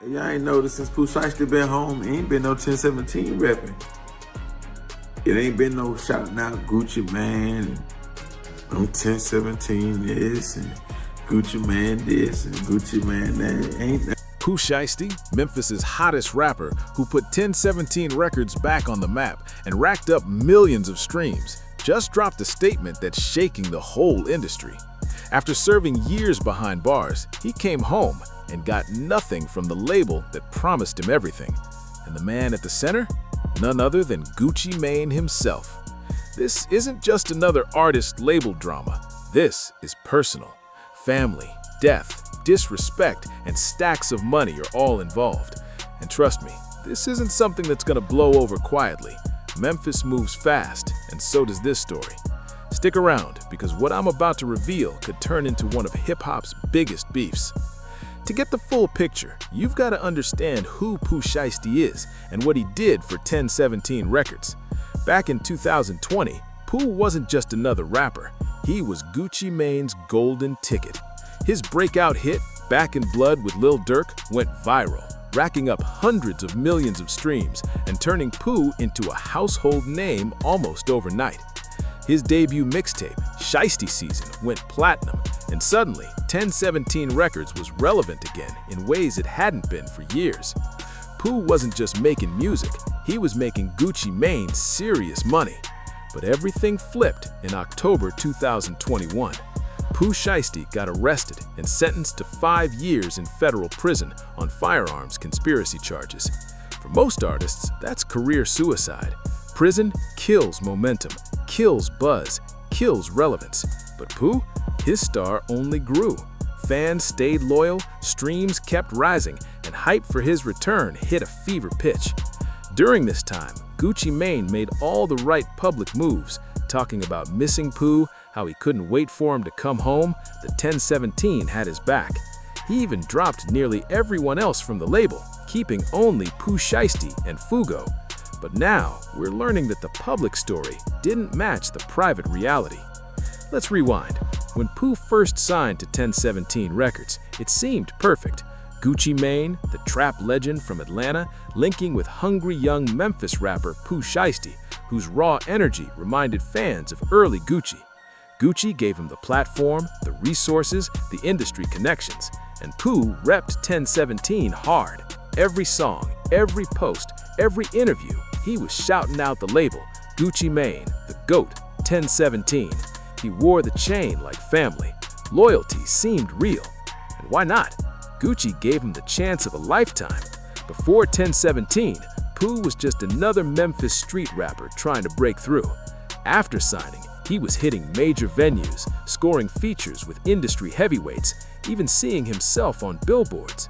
Y'all ain't noticed since Pooh Shiesty been home, ain't been no 1017 repping. It ain't been no shouting out Gucci Man and I'm 1017 this and Gucci Man this and Gucci Man that. Ain't that. Pooh Shiesty, Memphis's hottest rapper, who put 1017 Records back on the map and racked up millions of streams, just dropped a statement that's shaking the whole industry. After serving years behind bars, he came home and got nothing from the label that promised him everything. And the man at the center? None other than Gucci Mane himself. This isn't just another artist label drama. This is personal. Family, death, disrespect, and stacks of money are all involved. And trust me, this isn't something that's gonna blow over quietly. Memphis moves fast, and so does this story. Stick around, because what I'm about to reveal could turn into one of hip-hop's biggest beefs. To get the full picture, you've got to understand who Pooh Shiesty is and what he did for 1017 Records. Back in 2020, Pooh wasn't just another rapper. He was Gucci Mane's golden ticket. His breakout hit, Back in Blood with Lil Durk, went viral, racking up hundreds of millions of streams and turning Pooh into a household name almost overnight. His debut mixtape, Shiesty Season, went platinum, and suddenly 1017 Records was relevant again in ways it hadn't been for years. Pooh wasn't just making music, he was making Gucci Mane serious money. But everything flipped in October 2021. Pooh Shiesty got arrested and sentenced to 5 years in federal prison on firearms conspiracy charges. For most artists, that's career suicide. Prison kills momentum, kills buzz, kills relevance. But Pooh, his star only grew. Fans stayed loyal, streams kept rising, and hype for his return hit a fever pitch. During this time, Gucci Mane made all the right public moves, talking about missing Pooh, how he couldn't wait for him to come home, that 1017 had his back. He even dropped nearly everyone else from the label, keeping only Pooh Shiesty and Fugo. But now, we're learning that the public story didn't match the private reality. Let's rewind. When Pooh first signed to 1017 Records, it seemed perfect. Gucci Mane, the trap legend from Atlanta, linking with hungry young Memphis rapper Pooh Shiesty, whose raw energy reminded fans of early Gucci. Gucci gave him the platform, the resources, the industry connections, and Pooh repped 1017 hard. Every song, every post, every interview, he was shouting out the label, Gucci Mane, the GOAT, 1017. He wore the chain like family. Loyalty seemed real. And why not? Gucci gave him the chance of a lifetime. Before 1017, Pooh was just another Memphis street rapper trying to break through. After signing, he was hitting major venues, scoring features with industry heavyweights, even seeing himself on billboards.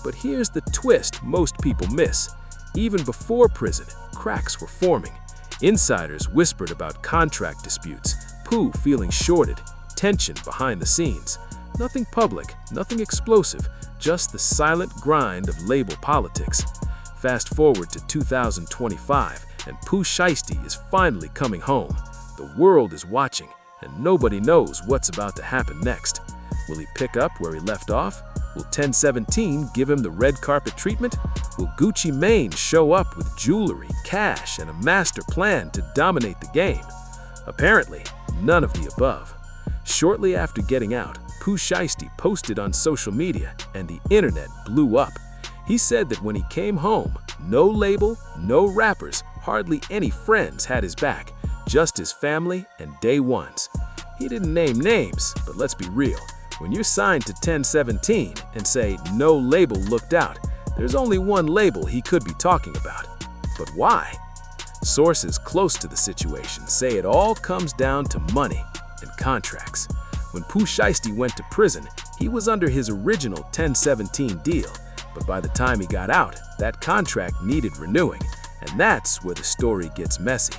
But here's the twist most people miss. Even before prison, cracks were forming. Insiders whispered about contract disputes, Pooh feeling shorted, tension behind the scenes. Nothing public, nothing explosive, just the silent grind of label politics. Fast forward to 2025, and Pooh Shiesty is finally coming home. The world is watching, and nobody knows what's about to happen next. Will he pick up where he left off? Will 1017 give him the red carpet treatment? Will Gucci Mane show up with jewelry, cash, and a master plan to dominate the game? Apparently, none of the above. Shortly after getting out, Pooh Shiesty posted on social media, and the internet blew up. He said that when he came home, no label, no rappers, hardly any friends had his back, just his family and day ones. He didn't name names, but let's be real. When you're signed to 1017 and say no label looked out, there's only one label he could be talking about. But why? Sources close to the situation say it all comes down to money and contracts. When Pooh Shiesty went to prison, he was under his original 1017 deal, but by the time he got out, that contract needed renewing, and that's where the story gets messy.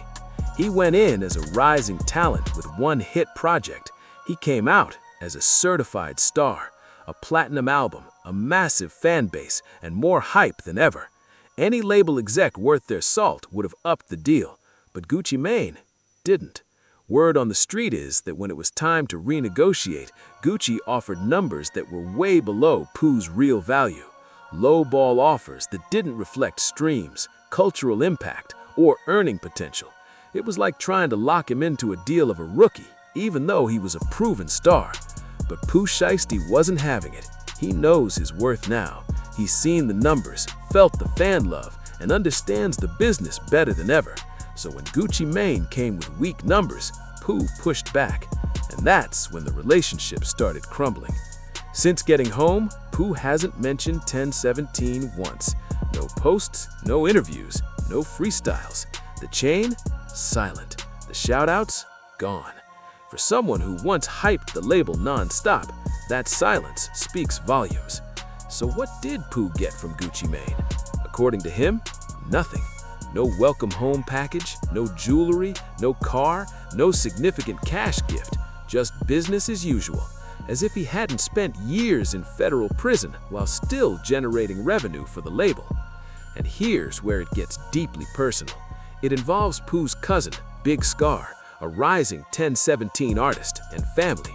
He went in as a rising talent with one hit project. He came out as a certified star, a platinum album, a massive fan base, and more hype than ever. Any label exec worth their salt would have upped the deal, but Gucci Mane didn't. Word on the street is that when it was time to renegotiate, Gucci offered numbers that were way below Pooh's real value. low-ball offers that didn't reflect streams, cultural impact, or earning potential. It was like trying to lock him into a deal of a rookie, even though he was a proven star. But Pooh Shiesty wasn't having it. He knows his worth now. He's seen the numbers, felt the fan love, and understands the business better than ever. So when Gucci Mane came with weak numbers, Pooh pushed back. And that's when the relationship started crumbling. Since getting home, Pooh hasn't mentioned 1017 once. No posts, no interviews, no freestyles. The chain? Silent. The shoutouts? Gone. For someone who once hyped the label non-stop, that silence speaks volumes. So what did Pooh get from Gucci Mane? According to him, nothing. No welcome home package, no jewelry, no car, no significant cash gift, just business as usual, as if he hadn't spent years in federal prison while still generating revenue for the label. And here's where it gets deeply personal. It involves Pooh's cousin, Big Scar, a rising 1017 artist and family.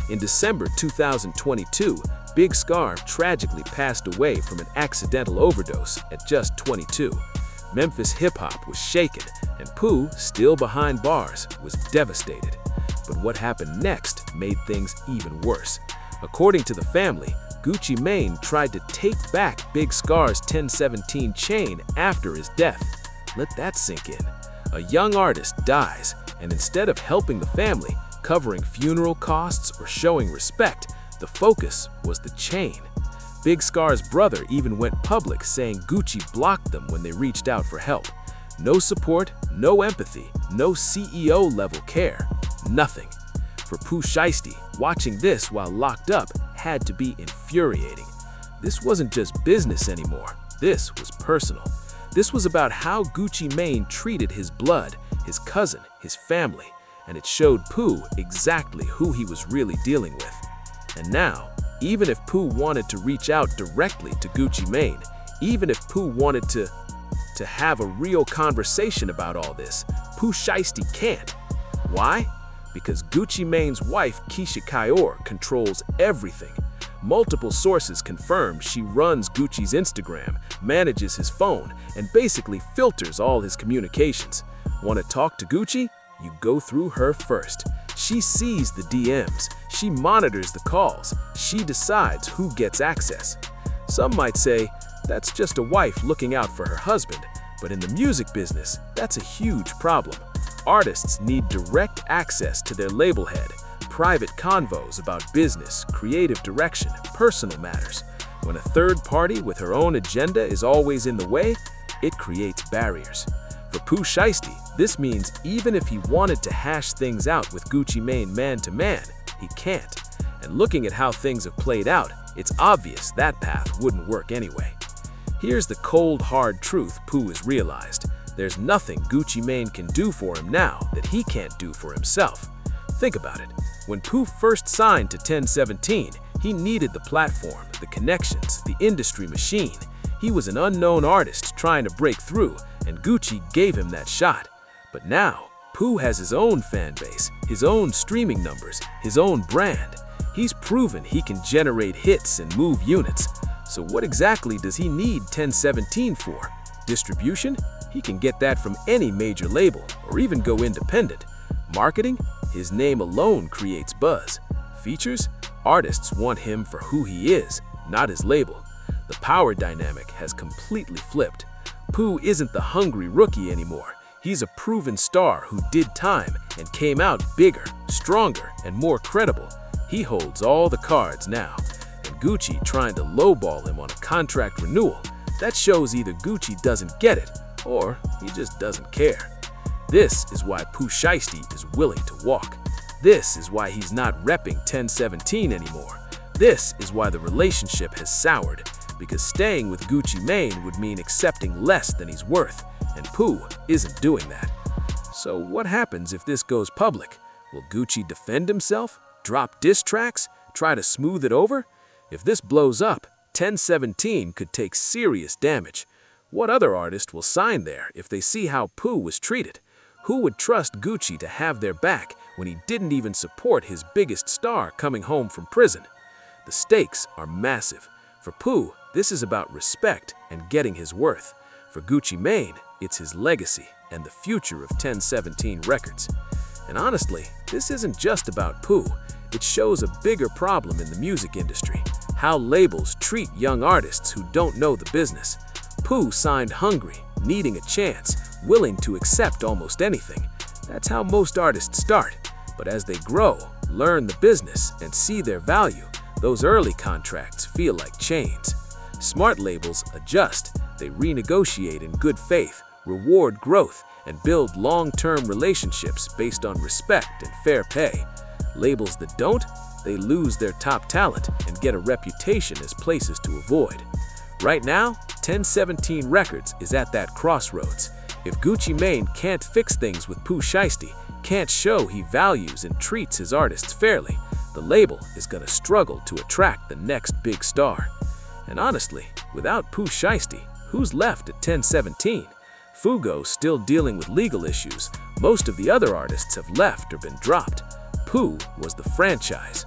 In December 2022, Big Scar tragically passed away from an accidental overdose at just 22. Memphis hip-hop was shaken, and Pooh, still behind bars, was devastated. But what happened next made things even worse. According to the family, Gucci Mane tried to take back Big Scar's 1017 chain after his death. Let that sink in. A young artist dies, and instead of helping the family, covering funeral costs, or showing respect, the focus was the chain. Big Scar's brother even went public saying Gucci blocked them when they reached out for help. No support, no empathy, no CEO-level care. Nothing. For Pooh Shiesty, watching this while locked up had to be infuriating. This wasn't just business anymore. This was personal. This was about how Gucci Mane treated his blood, his cousin, his family, and it showed Pooh exactly who he was really dealing with. And now, even if Pooh wanted to reach out directly to Gucci Mane, even if Pooh wanted to have a real conversation about all this, Pooh Shiesty can't. Why? Because Gucci Mane's wife, Keisha Kayor, controls everything. Multiple sources confirm she runs Gucci's Instagram, manages his phone, and basically filters all his communications. Want to talk to Gucci? You go through her first. She sees the DMs, she monitors the calls, she decides who gets access. Some might say, that's just a wife looking out for her husband, but in the music business, that's a huge problem. Artists need direct access to their label head, private convos about business, creative direction, personal matters. When a third party with her own agenda is always in the way, it creates barriers. For Pooh Shiesty, this means even if he wanted to hash things out with Gucci Mane man-to-man, he can't. And looking at how things have played out, it's obvious that path wouldn't work anyway. Here's the cold, hard truth Pooh has realized. There's nothing Gucci Mane can do for him now that he can't do for himself. Think about it. When Pooh first signed to 1017, he needed the platform, the connections, the industry machine. He was an unknown artist trying to break through, and Gucci gave him that shot. But now, Pooh has his own fan base, his own streaming numbers, his own brand. He's proven he can generate hits and move units. So what exactly does he need 1017 for? Distribution? He can get that from any major label, or even go independent. Marketing? His name alone creates buzz. Features? Artists want him for who he is, not his label. The power dynamic has completely flipped. Pooh isn't the hungry rookie anymore. He's a proven star who did time and came out bigger, stronger, and more credible. He holds all the cards now. And Gucci trying to lowball him on a contract renewal, that shows either Gucci doesn't get it, or he just doesn't care. This is why Pooh Shiesty is willing to walk. This is why he's not repping 1017 anymore. This is why the relationship has soured, because staying with Gucci Mane would mean accepting less than he's worth, and Pooh isn't doing that. So what happens if this goes public? Will Gucci defend himself? Drop diss tracks? Try to smooth it over? If this blows up, 1017 could take serious damage. What other artist will sign there if they see how Pooh was treated? Who would trust Gucci to have their back when he didn't even support his biggest star coming home from prison? The stakes are massive. For Pooh, This is about respect and getting his worth. For Gucci Mane, it's his legacy and the future of 1017 Records. And honestly, this isn't just about Pooh. It shows a bigger problem in the music industry: how labels treat young artists who don't know the business. Pooh signed hungry, needing a chance, willing to accept almost anything. That's how most artists start. But as they grow, learn the business, and see their value, those early contracts feel like chains. Smart labels adjust. They renegotiate in good faith, reward growth, and build long-term relationships based on respect and fair pay. Labels that don't, they lose their top talent and get a reputation as places to avoid. Right now, 1017 Records is at that crossroads. If Gucci Mane can't fix things with Pooh Shiesty, can't show he values and treats his artists fairly, the label is gonna struggle to attract the next big star. And honestly, without Pooh Shiesty, who's left at 1017? Fugo's still dealing with legal issues. Most of the other artists have left or been dropped. Pooh was the franchise.